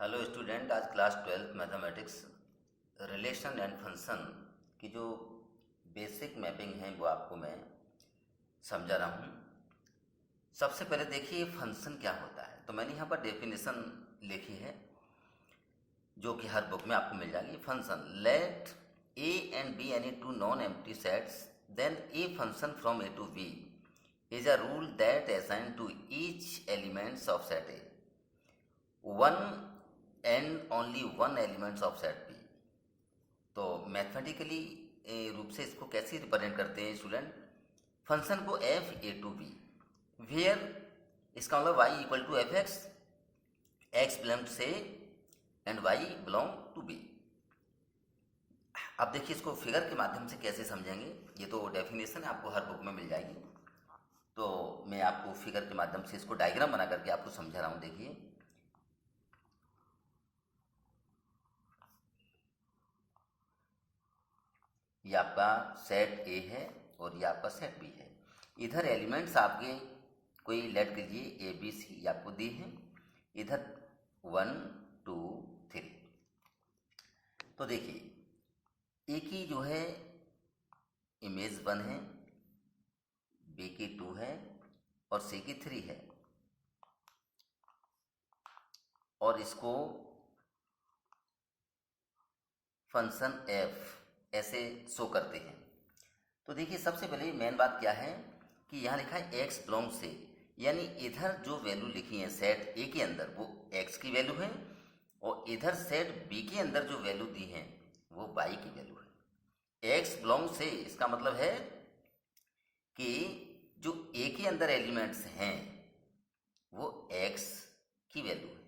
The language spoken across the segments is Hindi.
हेलो स्टूडेंट, आज class 12 mathematics relation and function की जो बेसिक मैपिंग है वो आपको मैं समझा रहा हूँ। सबसे पहले देखिए फंक्शन क्या होता है। तो मैंने यहाँ पर डेफिनेशन लिखी है जो कि हर बुक में आपको मिल जाएगी। Function let A and B any two non empty sets then a function from A to B is a rule that assign to each elements of set A one and only one elements of set B. तो मैथमेटिकली रूप से इसको कैसे रिप्रेजेंट करते हैं स्टूडेंट? फंक्शन को F A to B where इसका मतलब Y equal to F X, X belong से and Y belong to B. अब देखिए इसको फिगर के माध्यम से कैसे समझेंगे। ये तो डेफिनेशन आपको हर बुक में मिल जाएगी, तो मैं आपको फिगर के माध्यम से इसको डायग्राम बना करके आपको समझा रहा हूँ। देखिए ये आपका सेट ए है और ये आपका सेट बी है। इधर एलिमेंट्स आपके कोई लेट कीजिए ए बी सी आपको दी है, इधर 1 2 3। तो देखिए ए की जो है इमेज 1 है, बी की 2 है और सी की 3 है, और इसको फंक्शन एफ ऐसे शो करते हैं। तो देखिए सबसे पहले मेन बात क्या है कि यहाँ लिखा है एक्स बिलोंग से, यानी इधर जो वैल्यू लिखी है सेट ए के अंदर वो एक्स की वैल्यू है, और इधर सेट बी के अंदर जो वैल्यू दी है वो वाई की वैल्यू है। एक्स बिलोंग से इसका मतलब है कि जो ए के अंदर एलिमेंट्स हैं वो एक्स की वैल्यू है,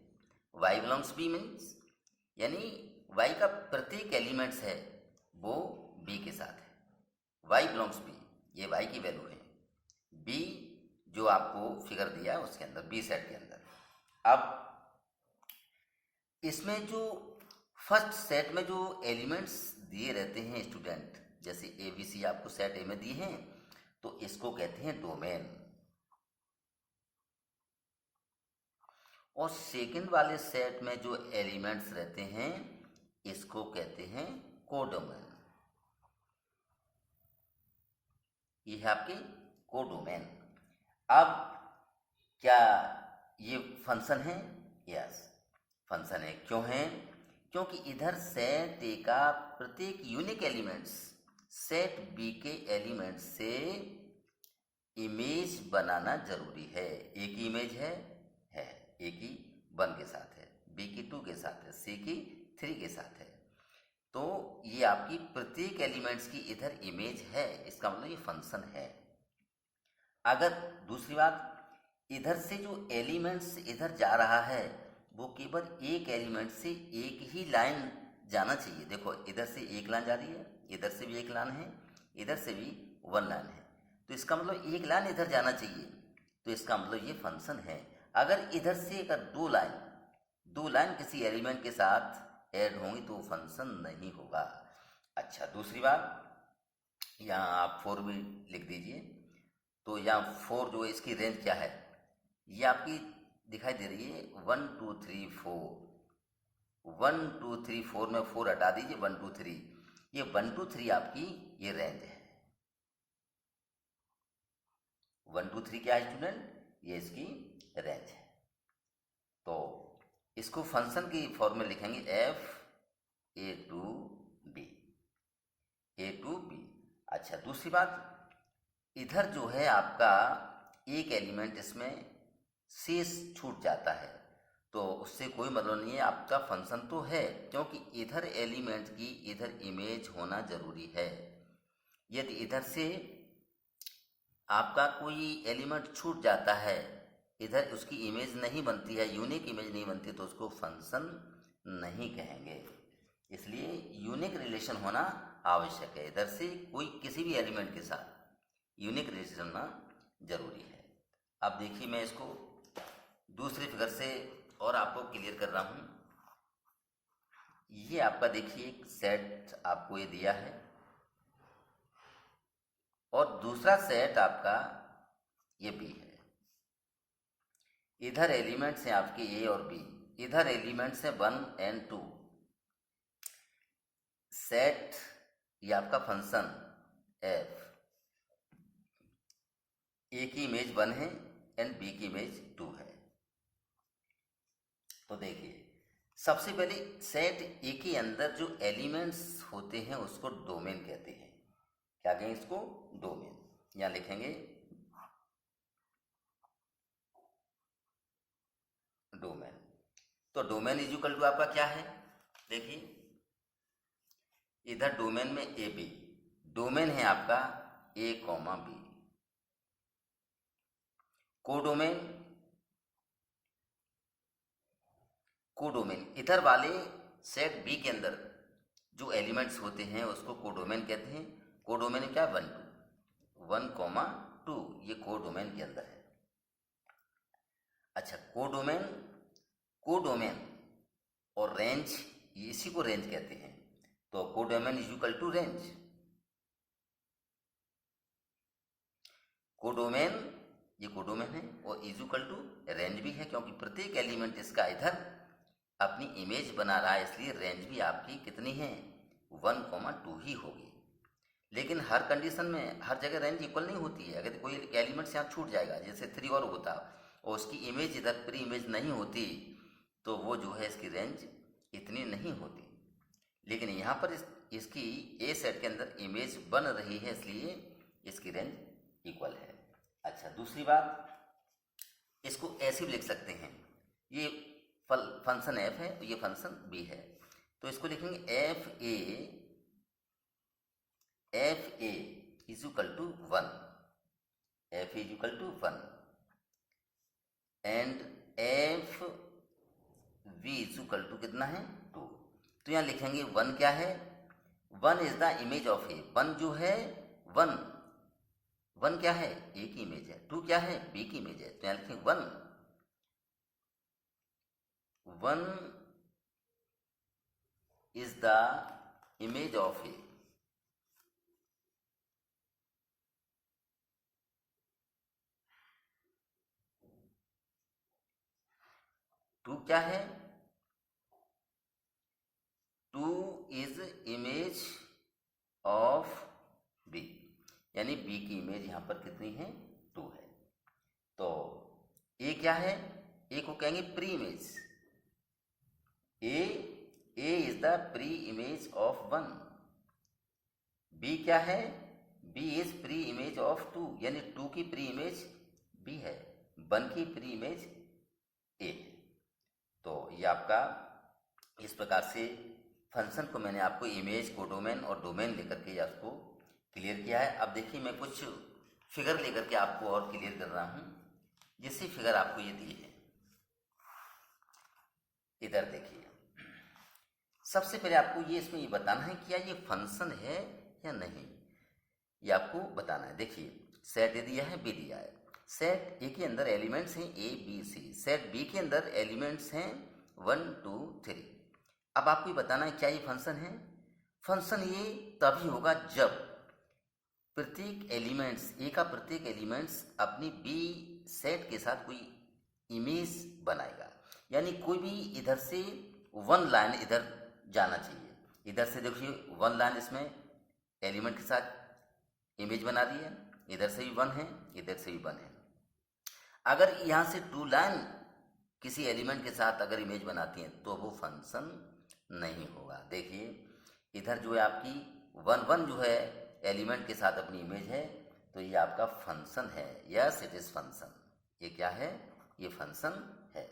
वाई बिलोंग्स बी मीन्स यानी वाई का प्रत्येक एलिमेंट्स है वो बी के साथ है। वाई बिलोंग्स बी, ये वाई की वैल्यू है। बी जो आपको फिगर दिया है उसके अंदर, बी सेट के अंदर। अब इसमें जो फर्स्ट सेट में जो एलिमेंट्स दिए रहते हैं स्टूडेंट, जैसे ए बी सी आपको सेट ए में दिए हैं, तो इसको कहते हैं डोमेन। और सेकंड वाले सेट में जो एलिमेंट्स रहते हैं इसको कहते हैं कोडोमेन। ये है आपके कोडोमेन। अब क्या ये फंक्शन है? यस फंक्शन है। क्यों है? क्योंकि इधर सेट ए का प्रत्येक यूनिक एलिमेंट्स सेट बी के एलिमेंट से इमेज बनाना जरूरी है। ए की इमेज है ए की 1 के साथ है, बी की 2 के साथ है, सी की 3 के साथ है। तो ये आपकी प्रत्येक एलिमेंट्स की इधर इमेज है, इसका मतलब ये फंक्शन है। अगर दूसरी बात, इधर से जो एलिमेंट्स इधर जा रहा है वो केवल एक एलिमेंट से एक ही लाइन जाना चाहिए। देखो इधर से एक लाइन जा रही है, इधर से भी एक लाइन है, इधर से भी 1 लाइन है, तो इसका मतलब एक लाइन इधर जाना चाहिए, तो इसका मतलब ये फंक्शन है। अगर इधर से अगर दो लाइन किसी एलिमेंट के साथ ऐड होंगी तो फंक्शन नहीं होगा। अच्छा दूसरी बात, यहाँ आप 4 भी लिख दीजिए। तो यहाँ 4 जो है इसकी रेंज क्या है, ये आपकी दिखाई दे रही है 1 2 3 4। 1 2 3 4 में 4 हटा दीजिए, 1 2 3, ये 1 2 3 आपकी ये रेंज है। 1 2 3 क्या है स्टूडेंट? ये इसकी रेंज है। तो इसको फंक्शन की फॉर्म में लिखेंगे F A to B, A to B. अच्छा दूसरी बात, इधर जो है आपका एक एलिमेंट इसमें शेष छूट जाता है तो उससे कोई मतलब नहीं है, आपका फंक्शन तो है, क्योंकि इधर एलिमेंट की इधर इमेज होना जरूरी है। यदि इधर से आपका कोई एलिमेंट छूट जाता है, इधर उसकी इमेज नहीं बनती है, यूनिक इमेज नहीं बनती, तो उसको फंक्शन नहीं कहेंगे। इसलिए यूनिक रिलेशन होना आवश्यक है, इधर से कोई किसी भी एलिमेंट के साथ यूनिक रिलेशन होना जरूरी है। अब देखिए मैं इसको दूसरी फिगर से और आपको क्लियर कर रहा हूँ। ये आपका देखिए एक सेट आपको ये दिया है और दूसरा सेट आपका ये बी है। इधर एलिमेंट्स हैं आपके ए और बी, इधर एलिमेंट्स है 1 and 2। सेट ये आपका फंक्शन एफ, ए की इमेज 1 है एंड बी की इमेज 2 है। तो देखिए सबसे पहले सेट ए के अंदर जो एलिमेंट्स होते हैं उसको डोमेन कहते हैं। क्या कहेंगे इसको? डोमेन। यहां लिखेंगे डोमेन। तो डोमेन इज इक्वल टू आपका क्या है? देखिए इधर डोमेन में ए बी, डोमेन है आपका ए कॉमा बी। कोडोमेन, कोडोमेन इधर वाले सेट बी के अंदर जो एलिमेंट्स होते हैं उसको कोडोमेन कहते हैं। कोडोमेन क्या? 1 2, 1 कॉमा 2, ये कोडोमेन के अंदर है। अच्छा कोडोमेन, कोडोमेन और रेंज, इसी को रेंज कहते हैं। तो codomain is equal to range. Codomain ये कोडोमेन है और इज इक्वल टू रेंज भी है, क्योंकि प्रत्येक एलिमेंट इसका इधर अपनी इमेज बना रहा है, इसलिए रेंज भी आपकी कितनी है? 1,2 ही होगी। लेकिन हर कंडीशन में हर जगह रेंज इक्वल नहीं होती है। अगर कोई एलिमेंट्स यहाँ छूट जाएगा, जैसे 3 और होता और उसकी इमेज इधर प्री इमेज नहीं होती, तो वो जो है इसकी रेंज इतनी नहीं होती। लेकिन यहाँ पर इसकी ए सेट के अंदर इमेज बन रही है, इसलिए इसकी रेंज इक्वल है। अच्छा दूसरी बात, इसको ऐसे भी लिख सकते हैं, ये फंक्शन एफ है, ये फंक्शन बी है, तो इसको लिखेंगे F A is equal to 1, F is equal to 1 and F V is equal to कितना है? 2। तो यहाँ लिखेंगे 1 क्या है? 1 इज द इमेज ऑफ ए। 1 जो है 1 क्या है? ए की इमेज है। 2 क्या है? बी की इमेज है। तो यहाँ लिखेंगे 1 is the image of A। 2 क्या है? 2 is image of B, यानी B की इमेज यहां पर कितनी है? 2 है। तो A क्या है? A को कहेंगे pre image. A is the pre image of 1। B क्या है? B is pre image of 2, यानी 2 की प्री इमेज B है, 1 की प्री इमेज A है। तो ये आपका इस प्रकार से फंक्शन को मैंने आपको इमेज, कोडोमेन और डोमेन लेकर के आपको क्लियर किया है। अब देखिए मैं कुछ फिगर लेकर के आपको और क्लियर कर रहा हूं, जिससे फिगर आपको ये दिए हैं। इधर देखिए, सबसे पहले आपको ये इसमें ये बताना है कि क्या ये फंक्शन है या नहीं, ये आपको बताना है। देखिए सेट ए दिया है, बी दिया है। सेट ए के अंदर एलिमेंट्स हैं A B C, set B के अंदर एलिमेंट्स हैं 1 2 3। अब आपको ये बताना है क्या ये फंक्शन है। फंक्शन ये तभी होगा जब प्रत्येक एलिमेंट्स, ए का प्रत्येक एलिमेंट्स अपनी बी सेट के साथ कोई इमेज बनाएगा, यानी कोई भी इधर से 1 लाइन इधर जाना चाहिए। इधर से देखिए 1 लाइन इसमें एलिमेंट के साथ इमेज बना रही है, इधर से भी 1 है, इधर से भी 1 है। अगर यहाँ से 2 लाइन किसी एलिमेंट के साथ अगर इमेज बनाती हैं तो वो फंक्शन नहीं होगा। देखिए इधर जो है आपकी 1 1 जो है एलिमेंट के साथ अपनी इमेज है, तो ये आपका फंक्शन है। Yes it is function. ये क्या है? ये फंक्शन है।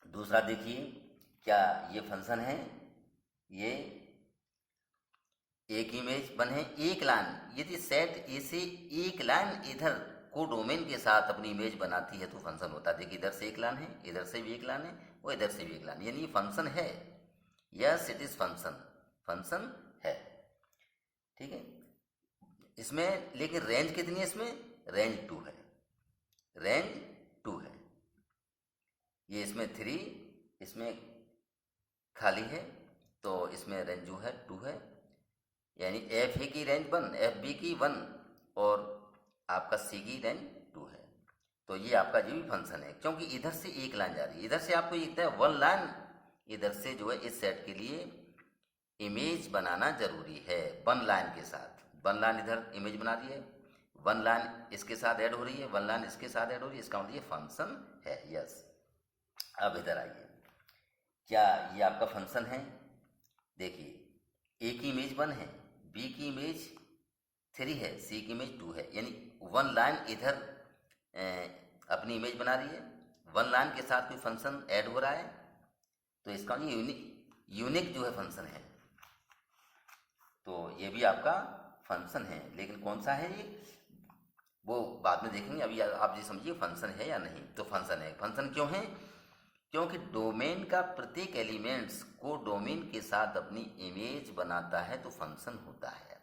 दूसरा देखिए, क्या ये फंक्शन है? ये एक इमेज बने एक लाइन, यदि सेट ए से एक लाइन इधर कोडोमेन के साथ अपनी इमेज बनाती है तो फंक्शन होता है। देखिए इधर से एक लाइन है, इधर से भी एक लाइन है, वो इधर से भी एक लाइन, यानी ये फंक्शन है। Yes it is function, function है। ठीक है, इसमें लेकिन रेंज कितनी है? इसमें रेंज 2 है, रेंज 2 है। ये इसमें 3, इसमें खाली है, तो इसमें रेंज जो है 2 है, यानी एफ ए की रेंज 1, एफ बी की 1 और आपका सी की रेंज 2 है। तो ये आपका जो भी फंक्शन है, क्योंकि इधर से एक लाइन जा रही है, इधर से आपको एक वन लाइन इधर से जो है इस सेट के लिए इमेज बनाना जरूरी है वन लाइन के साथ। वन लाइन इधर इमेज बना रही है, वन लाइन इसके साथ ऐड हो रही है, वन लाइन इसके साथ ऐड हो रही है, इसका मतलब ये फंक्शन है। यस, अब इधर आइए, क्या ये आपका फंक्शन है? देखिए, ए की इमेज 1 है, बी की इमेज 3 है, सी की इमेज 2 है, यानी वन लाइन इधर अपनी इमेज बना रही है, वन लाइन के साथ कोई फंक्शन ऐड हो रहा है, तो इसका ये यूनिक जो है फंक्शन है। तो ये भी आपका फंक्शन है, लेकिन कौन सा है ये वो बाद में देखेंगे, अभी आप ये समझिए फंक्शन है या नहीं। तो फंक्शन है। फंक्शन क्यों है? क्योंकि डोमेन का प्रत्येक एलिमेंट्स को डोमेन के साथ अपनी इमेज बनाता है, तो फंक्शन होता है।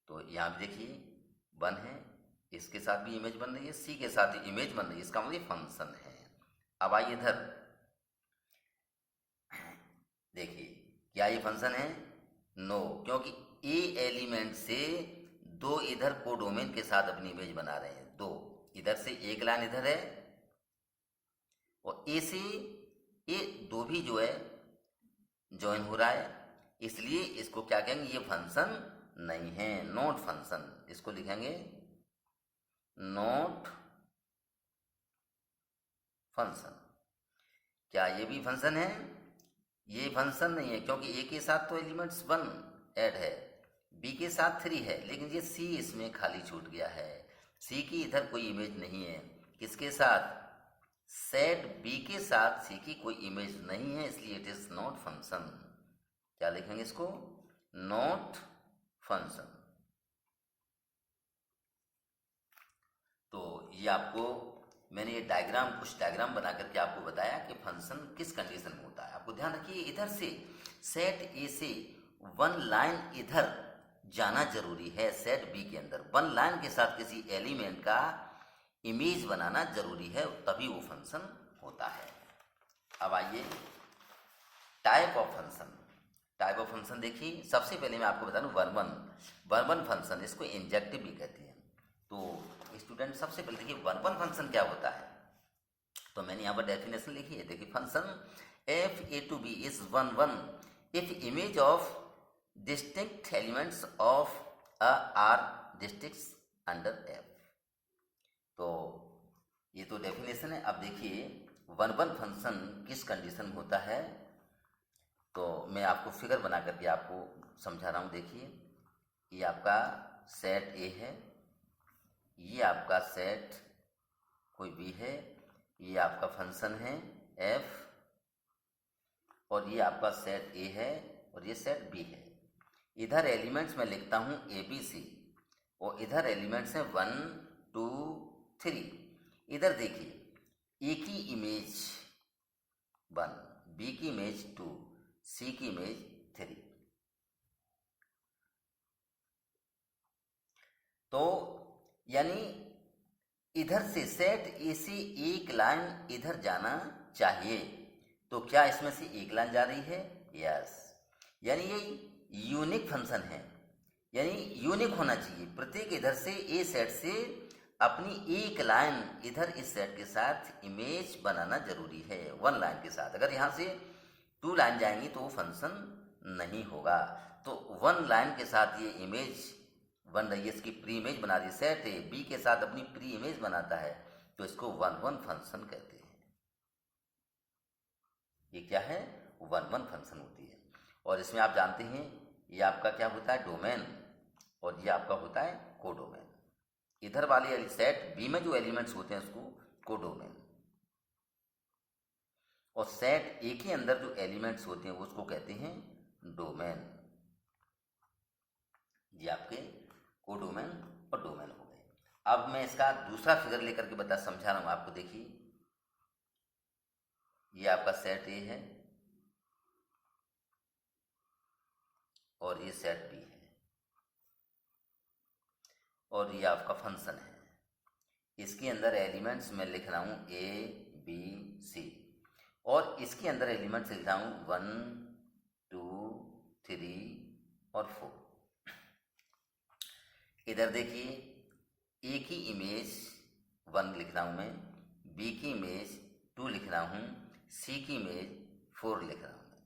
तो यहाँ भी देखिए 1 है, इसके साथ भी इमेज बन रही है, सी के साथ भी इमेज बन रही है, इसका मतलब फंक्शन है। अब आइए इधर देखिए, क्या ये फंक्शन है? नो, क्योंकि ए एलिमेंट से 2 इधर को डोमेन के साथ अपनी इमेज बना रहे हैं, 2 इधर से एक लाइन इधर है, और ए से ए 2 भी जो है ज्वाइन हो रहा है, इसलिए इसको क्या कहेंगे? ये फंक्शन नहीं है, नॉट फंक्शन। इसको लिखेंगे नॉट फंक्शन। क्या ये भी फंक्शन है? ये फंक्शन नहीं है, क्योंकि ए के साथ तो एलिमेंट्स 1 ऐड है, बी के साथ 3 है, लेकिन ये सी इसमें खाली छूट गया है, सी की इधर कोई इमेज नहीं है। किसके साथ? सेट बी के साथ सी की कोई इमेज नहीं है, इसलिए इट इज नॉट फंक्शन। क्या लिखेंगे इसको? Not function. तो ये आपको मैंने ये डायग्राम, कुछ डायग्राम बना करके आपको बताया कि फंक्शन किस कंडीशन में होता है। आपको ध्यान रखिए, इधर से सेट ए से 1 लाइन इधर जाना जरूरी है, सेट बी के अंदर 1 लाइन के साथ किसी एलिमेंट का इमेज बनाना जरूरी है, तभी वो फंक्शन होता है। अब आइए type of function. Type of function देखिए, सबसे पहले मैं आपको बता दूं वर्बन फंक्शन, इसको इंजेक्टिव भी कहते हैं। तो स्टूडेंट सबसे पहले देखिए वर्बन फंक्शन क्या होता है। तो मैंने यहाँ पर डेफिनेशन लिखी है, देखिए function F A to B is 1 if image of distinct elements of A are districts under F. तो ये तो डेफिनेशन है। अब देखिए वर्बन फंक्शन किस कंडीशन में होता है, तो मैं आपको फिगर बना करके आपको समझा रहा हूँ। देखिए, ये आपका सेट ए है, ये आपका सेट कोई बी है, ये आपका फंक्शन है एफ, और ये आपका सेट ए है, और ये सेट बी है। इधर एलिमेंट्स मैं लिखता हूँ ए बी सी, और इधर एलिमेंट्स हैं 1 2 3। इधर देखिए, ए की इमेज 1, बी की इमेज 2, सी की इमेज 3। तो यानी इधर से सेट ए से एक लाइन इधर जाना चाहिए, तो क्या इसमें से एक लाइन जा रही है? यस, यानी ये यूनिक फंक्शन है, यानी यूनिक होना चाहिए। प्रत्येक इधर से ए सेट से अपनी एक लाइन इधर इस सेट के साथ इमेज बनाना जरूरी है, 1 लाइन के साथ। अगर यहाँ से 2 लाइन जाएंगी तो वो फंक्शन नहीं होगा। तो 1 लाइन के साथ ये इमेज बन रही है, इसकी प्री इमेज बना रही है, सेट ए बी के साथ अपनी प्री इमेज बनाता है, तो इसको 1 फंक्शन कहते हैं। ये क्या है? 1 फंक्शन होती है। और इसमें आप जानते हैं ये आपका क्या होता है? डोमेन, और ये आपका होता है कोडोमेन। इधर वाले सेट बी में जो एलिमेंट्स होते हैं उसको कोडोमेन, और सेट ए के अंदर जो एलिमेंट्स होते हैं उसको कहते हैं डोमेन। ये आपके कोडोमेन और डोमेन हो गए। अब मैं इसका दूसरा फिगर लेकर के समझा रहा हूं आपको। देखिए, ये आपका सेट ए है, और ये सेट बी है, और ये आपका फंक्शन है। इसके अंदर एलिमेंट्स मैं लिख रहा हूं ए बी सी, और इसके अंदर एलिमेंट्स लिख रहा हूं 1 2 3 और 4। इधर देखिए, ए की इमेज 1 लिख रहा हूँ मैं, बी की इमेज 2 लिख रहा हूँ, सी की इमेज 4 लिख रहा हूँ मैं।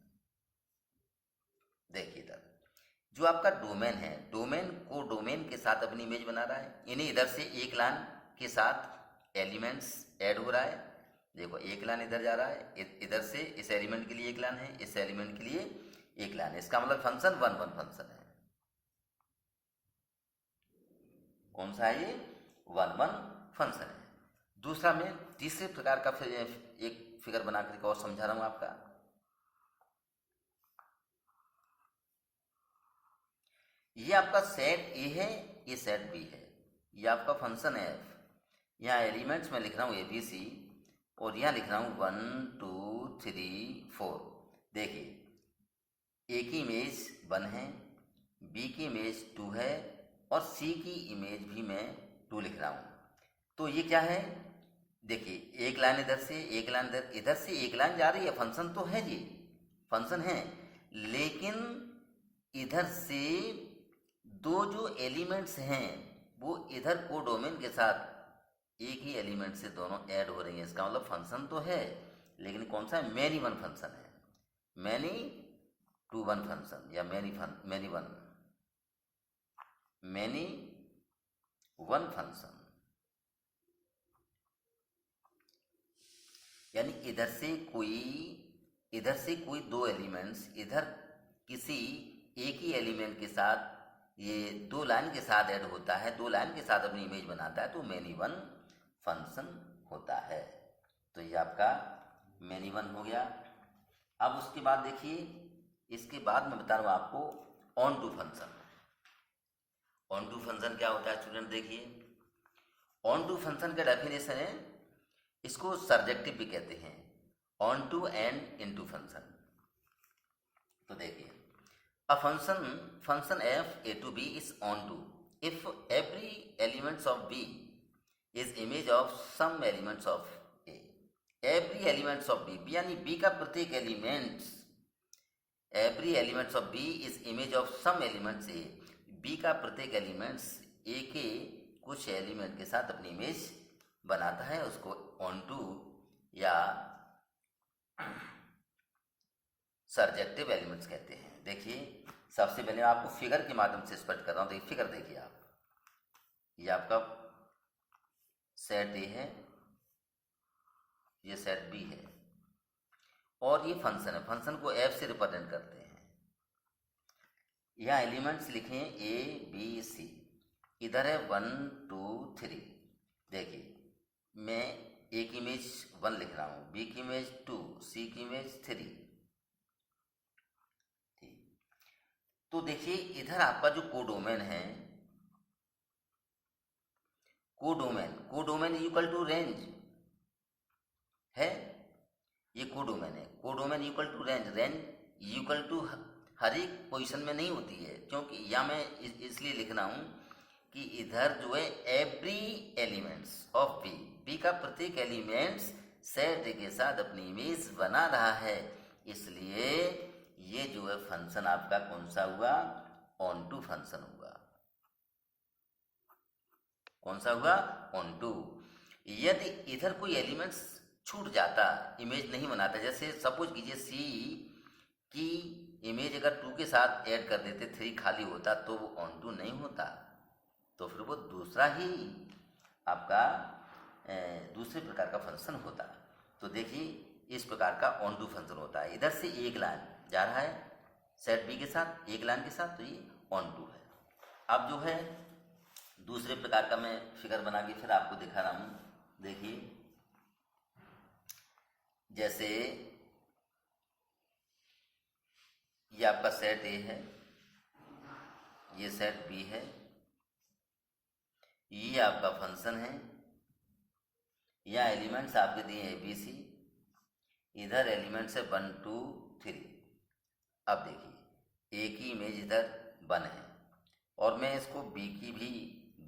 देखिए इधर जो आपका डोमेन है, डोमेन को डोमेन के साथ अपनी इमेज बना रहा है, इन्हें इधर से एक लाइन के साथ एलिमेंट्स ऐड हो रहा है। देखो एक लाइन इधर जा रहा है, इधर से इस एलिमेंट के लिए एक लाइन है, इस एलिमेंट के लिए एक लाइन है, इसका मतलब फंक्शन 1 1 फंक्शन है। कौन सा है ये? 1 1 फंक्शन है। दूसरा मैं तीसरे प्रकार का फिर एक फिगर बना करके और समझा रहा हूं आपका। ये आपका सेट ए है, ये सेट बी है, ये आपका फंक्शन है एफ। यहाँ एलिमेंट्स में लिख रहा हूँ ए बी सी, और यहाँ लिख रहा हूँ 1 2 3 4। देखिए ए की इमेज 1 है, बी की इमेज 2 है, और सी की इमेज भी मैं 2 लिख रहा हूँ। तो ये क्या है? देखिए एक लाइन इधर से, एक लाइन इधर से एक लाइन जा रही है, फंक्शन तो है जी, फंक्शन है, लेकिन इधर से दो जो एलिमेंट्स हैं वो इधर कोडोमेन के साथ एक ही एलिमेंट से दोनों ऐड हो रही हैं। इसका मतलब फंक्शन तो है, लेकिन कौन सा है? मैनी वन फंक्शन है, मैनी टू वन फंक्शन, या मैनी वन फंक्शन। यानी इधर से कोई दो एलिमेंट्स इधर किसी एक ही एलिमेंट के साथ, ये दो लाइन के साथ ऐड होता है, दो लाइन के साथ अपनी इमेज बनाता है, तो मैनी वन फंक्शन होता है। तो ये आपका मैनी वन हो गया। अब उसके बाद देखिए, इसके बाद मैं बता रहा हूँ आपको onto function. Onto function क्या होता है स्टूडेंट? देखिए ऑन टू फंक्शन का डेफिनेशन है, इसको सर्जेक्टिव भी कहते हैं, onto and into function. तो देखिए a function f a to b is on to if every elements of b is image of some elements of a। every elements of b यानी b का प्रत्येक elements, every elements of b is image of some elements a। b का प्रत्येक एलिमेंट्स a के कुछ एलिमेंट के साथ अपनी इमेज बनाता है, उसको ऑन टू या सर्जेक्टिव एलिमेंट्स कहते हैं। देखिए सबसे पहले आपको फिगर के माध्यम से स्पष्ट कर रहा हूँ। देखिए फिगर देखिए आप, ये आपका सेट ए है, ये सेट बी है, और ये फंक्शन है, फंक्शन को एफ से रिप्रेजेंट करते हैं। यहाँ एलिमेंट्स लिखे हैं ए बी सी, इधर है 1 2 3। देखिए मैं ए की इमेज 1 लिख रहा हूँ, बी की इमेज 2, सी की इमेज 3। तो देखिए इधर आपका जो कोडोमेन है, कोडोमेन इक्वल टू रेंज है, ये कोडोमेन है, codomain equal to range, range equal to हर एक पोजीशन में नहीं होती है, क्योंकि यहाँ मैं इसलिए लिख रहा हूँ कि इधर जो है एवरी एलिमेंट्स ऑफ बी का प्रत्येक एलिमेंट्स सेट के साथ अपनी इमेज बना रहा है, इसलिए ये जो है फंक्शन आपका कौन सा हुआ? ऑन टू फंक्शन हुआ। कौन सा हुआ? Onto. यदि इधर कोई एलिमेंट्स छूट जाता, इमेज नहीं बनाता, जैसे सपोज कीजिए सी की इमेज अगर 2 के साथ ऐड कर देते, 3 खाली होता, तो वो ऑन टू नहीं होता, तो फिर वो दूसरा ही आपका दूसरे प्रकार का फंक्शन होता। तो देखिए इस प्रकार का ऑन टू फंक्शन होता है। इधर से एक लाइन जा रहा है सेट बी के साथ, एक लाइन के साथ, तो ये ऑन टू है। अब जो है दूसरे प्रकार का मैं फिगर बना के फिर आपको दिखा रहा हूँ। देखिए जैसे ये आपका सेट ए है, ये सेट बी है, ये आपका फंक्शन है, यहाँ एलिमेंट्स आपके दिए ए बी सी, इधर एलिमेंट्स है 1 2 3। अब देखिए ए की इमेज इधर 1 है, और मैं इसको बी की भी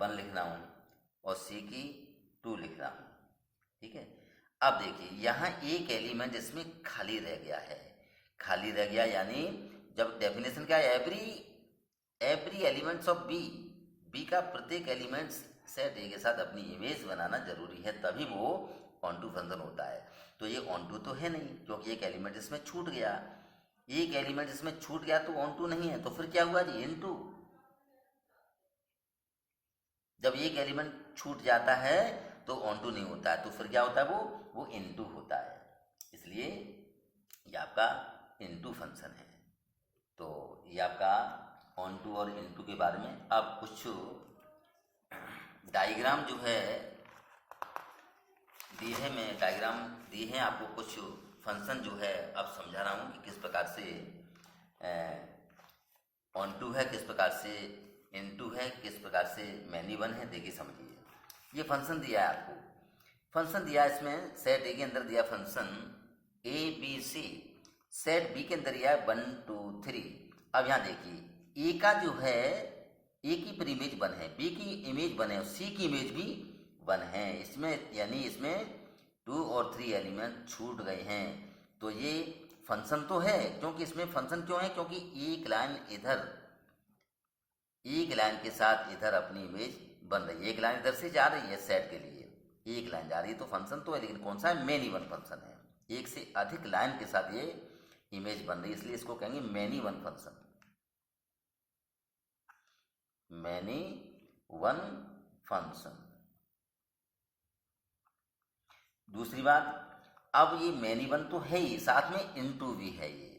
1 लिख रहा हूँ और सी की 2 लिख रहा हूँ, ठीक है। अब देखिए यहाँ एक एलिमेंट इसमें खाली रह गया है, खाली रह गया, यानी जब डेफिनेशन क्या है, एवरी एलिमेंट्स ऑफ बी का प्रत्येक एलिमेंट्स सेट ए के साथ अपनी इमेज बनाना जरूरी है, तभी वो ऑन टू फंक्शन होता है। तो ये ऑन टू तो है नहीं, क्योंकि एक एलिमेंट इसमें छूट गया, एक एलिमेंट इसमें छूट गया तो ऑन टू नहीं है। तो फिर क्या हुआ जी, इन टू। जब एक एलिमेंट छूट जाता है तो ऑन टू नहीं होता है, तो फिर क्या होता है, वो इन टू होता है। इसलिए ये आपका इन टू फंक्शन है। तो ये आपका ऑन टू और इन टू के बारे में। अब कुछ डायग्राम जो है दिए हैं, मैं डायग्राम दिए हैं आपको, कुछ फंक्शन जो है अब समझा रहा हूँ कि किस प्रकार से ऑन टू है, किस प्रकार से इन टू है, किस प्रकार से मैनी वन है। देखिए समझिए, ये फंक्शन दिया है आपको, फंक्शन दिया है इसमें सेट ए के अंदर दिया function A B C, set B के अंदर दिया है 1 2 3। अब यहाँ देखिए, ए का जो है ए की पर इमेज 1 है, बी की इमेज 1 है और सी की इमेज भी 1 है। इसमें यानी इसमें 2 और 3 एलिमेंट छूट गए हैं। तो ये फंक्शन तो है, क्योंकि इसमें फंक्शन क्यों है, क्योंकि एक लाइन इधर, एक लाइन के साथ इधर अपनी इमेज बन रही है, एक लाइन इधर से जा रही है सेट के लिए, एक लाइन जा रही है, तो फंक्शन तो है, लेकिन कौन सा है, मैनी वन फंक्शन है। एक से अधिक लाइन के साथ ये इमेज बन रही है, इसलिए इसको कहेंगे many one function, many one function. दूसरी बात, अब ये मैनी वन तो है ही, साथ में इनटू भी है। ये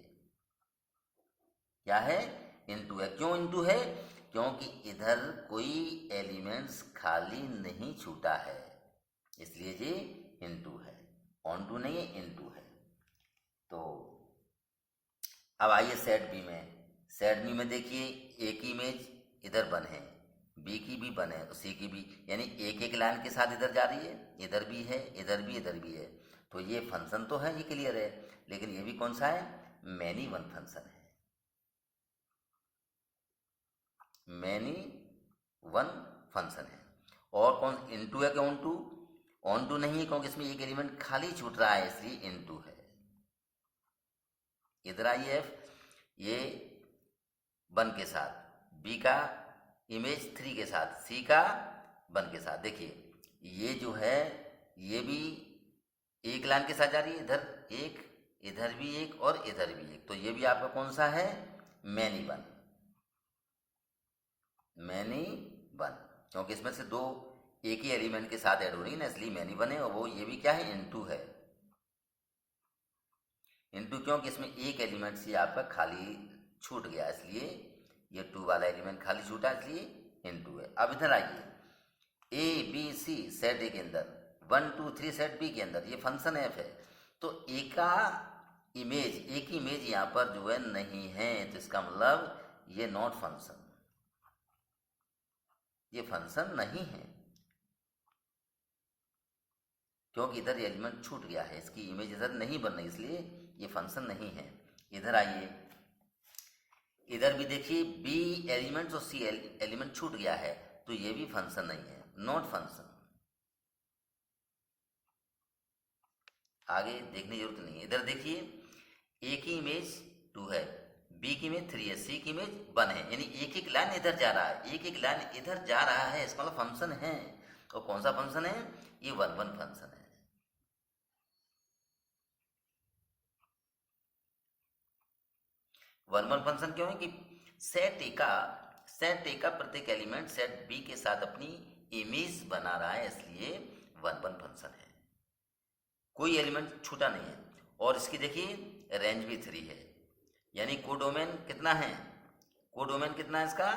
क्या है, इनटू है। क्यों इनटू है, क्योंकि इधर कोई एलिमेंट्स खाली नहीं छूटा है, इसलिए ये इनटू है, ऑन टू नहीं है, इनटू है। तो अब आइए सेट बी में। सेट बी में देखिए, ए की इमेज इधर 1 है, बी की भी 1 है, सी की भी, यानी एक एक लाइन के साथ इधर जा रही है, इधर भी है, इधर भी, इधर भी है। तो ये फंक्शन तो है, ये क्लियर है, लेकिन ये भी कौन सा है, मैनी वन फंक्शन है, मैनी वन फंक्शन है। और कौन, इनटू है कि ऑन टू, ऑन टू नहीं है, क्योंकि इसमें एक एलिमेंट खाली छूट रहा है, इसलिए इनटू है। इधर आइए एफ, ये 1 के साथ, बी का इमेज 3 के साथ, सी का 1 के साथ। देखिए ये जो है, ये भी एक लाइन के साथ जा रही है, इधर एक, इधर भी एक और इधर भी एक, तो ये भी आपका कौन सा है, मैनी वन, मैनी वन, क्योंकि इसमें से 2 एक ही एलिमेंट के साथ ऐड हो रही है ना, इसलिए मैनी वन है। और वो ये भी क्या है, इनटू है, इनटू क्योंकि इसमें एक एलिमेंट से आपका खाली छूट गया, इसलिए ये 2 वाला एलिमेंट खाली छूटा, इसलिए इनटू है। अब इधर आइए, ए बी सी सेट ए के अंदर, 1 2 3 सेट बी के अंदर, ये फंक्शन एफ है। तो ए का इमेज, एक ही इमेज यहाँ पर जो है नहीं है, तो इसका मतलब ये नॉट फंक्शन, ये फंक्शन नहीं है, क्योंकि इधर एलिमेंट छूट गया है, इसकी इमेज इधर नहीं बन रही, इसलिए ये फंक्शन नहीं है। इधर आइए, इधर भी देखिए, बी एलिमेंट और सी एलिमेंट छूट गया है, तो ये भी फंक्शन नहीं है, नॉट फंक्शन। आगे देखने की जरूरत नहीं है। इधर देखिए, ए की इमेज 2 है, बी की इमेज 3 है, सी की इमेज 1 है, यानी एक एक लाइन इधर जा रहा है, एक एक लाइन इधर जा रहा है, इसका मतलब फंक्शन है। और कौन सा फंक्शन है, ये 1 1 फंक्शन है। 1 1 फंक्शन क्यों है कि सेट ए का प्रत्येक एलिमेंट सेट बी के साथ अपनी इमेज बना रहा है, इसलिए 1 1 फंक्शन है, कोई एलिमेंट छूटा नहीं है। और इसकी देखिए रेंज भी 3 है, यानी कोडोमेन कितना है, कोडोमेन कितना है इसका,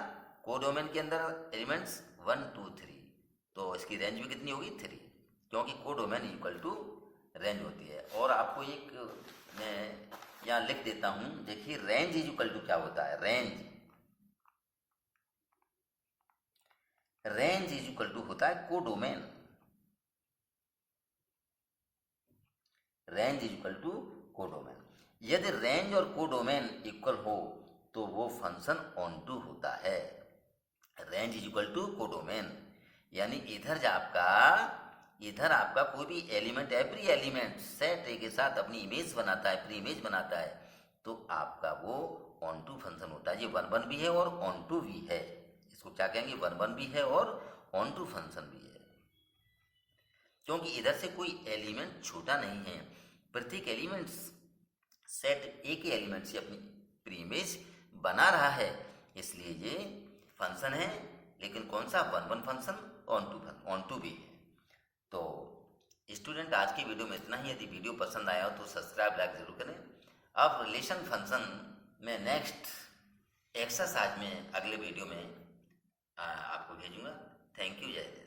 कोडोमेन के अंदर एलिमेंट्स 1 2 3, तो इसकी रेंज भी कितनी होगी, 3, क्योंकि कोडोमेन इक्वल टू रेंज होती है। और आपको एक मैं यहाँ लिख देता हूं, देखिए रेंज इज इक्वल टू क्या होता है, रेंज इज इक्वल टू होता है codomain, range is equal to codomain. यदि रेंज और कोडोमेन इक्वल हो तो वो फंक्शन ऑन टू होता है, range is equal to codomain, यानी इधर आपका कोई भी element, every element set A के साथ अपनी इमेज बनाता है, प्री इमेज बनाता है, तो आपका वो ऑन टू फंक्शन होता है। ये 1 1 भी है और ऑन टू भी है, इसको क्या कहेंगे, 1 1 भी है और ऑन टू फंक्शन भी है, क्योंकि इधर से कोई एलिमेंट छूटा नहीं है। प्रत्येक एलिमेंट सेट एक ही एलिमेंट से अपनी प्रीइमेज बना रहा है, इसलिए ये फंक्शन है। लेकिन कौन सा? One one function, onto भी है। तो स्टूडेंट, आज की वीडियो में इतना ही। यदि वीडियो पसंद आया हो तो सब्सक्राइब लाइक जरूर करें। अब रिलेशन फंक्शन में नेक्स्ट एक्सरसाइज में अगले वीडियो में आपको भेजूंगा। थैंक यू, जय हिंद।